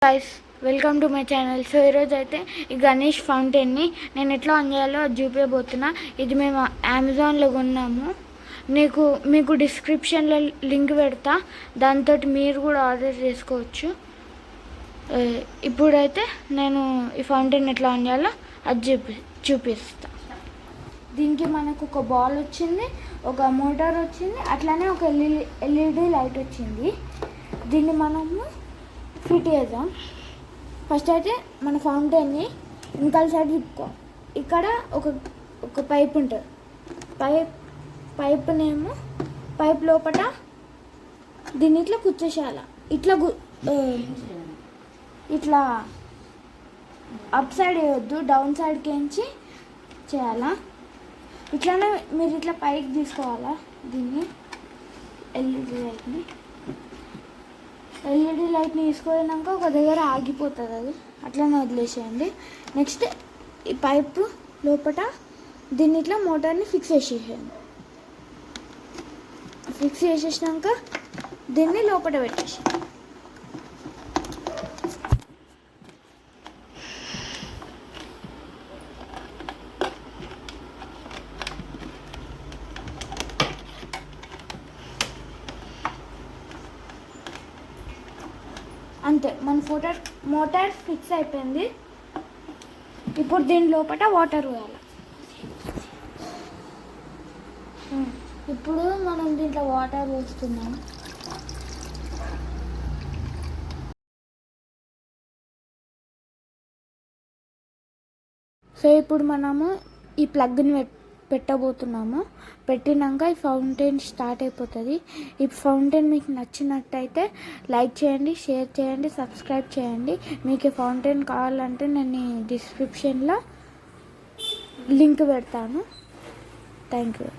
Guys, welcome to my channel. So ఈరోజు అయితే ఈ గణేష్ ఫౌంటైన్ని నేను ఎట్లా ఆన్ చేయాలో అది చూపించబోతున్నా. ఇది మేము అమెజాన్లో కొన్నాము. మీకు డిస్క్రిప్షన్లో లింక్ పెడతా, దాంతో మీరు కూడా ఆర్డర్ చేసుకోవచ్చు. ఇప్పుడైతే నేను ఈ ఫౌంటైన్ ఎట్లా ఆన్ చేయాలో అది చూపిస్తా. దీనికి మనకు ఒక బాల్ వచ్చింది, ఒక మోటార్ వచ్చింది, అట్లానే ఒక ఎల్ఈడి లైట్ వచ్చింది. దీన్ని మనము ఫిట్ చేద్దాం. ఫస్ట్ అయితే మన ఫౌంటైన్ని వెనకాల సైడ్ తిప్పుకోవాలి. ఇక్కడ ఒక పైప్ ఉంటుంది. పైప్ లోపల దీన్ని ఇట్లా కుచ్చేసేయాల. ఇట్లా అప్ సైడ్ వేయొద్దు, డౌన్ సైడ్కి ఎంచి చేయాలా. ఇట్లానే మీరు ఇట్లా పైకి తీసుకోవాలా. దీన్ని ఎల్ఈడి లైట్ని తీసుకున్నాక ఒక దగ్గర ఆగిపోతుంది, అది అట్లనే వదిలేసేయండి. నెక్స్ట్ ఈ పైపు లోపల దీన్ని ఇట్లా మోటార్ని ఫిక్స్ చేసేసేయండి. ఫిక్స్ చేసేసినాక దీన్ని లోపల పెట్టేసి అంతే. మన మోటార్ ఫిక్స్ అయిపోయింది. ఇప్పుడు దీని లోపల వాటర్ పోయాలి. ఇప్పుడు మనం దీంట్లో వాటర్ పోస్తున్నాం. సో ఇప్పుడు మనము ఈ ప్లగ్ని పెట్టబోతున్నాము. పెట్టినాక ఈ ఫౌంటైన్ స్టార్ట్ అయిపోతుంది. ఈ ఫౌంటైన్ మీకు నచ్చినట్టయితే లైక్ చేయండి, షేర్ చేయండి, సబ్స్క్రైబ్ చేయండి. మీకు ఈ ఫౌంటైన్ కావాలంటే నేను డిస్క్రిప్షన్లో లింక్ పెడతాను. Thank you.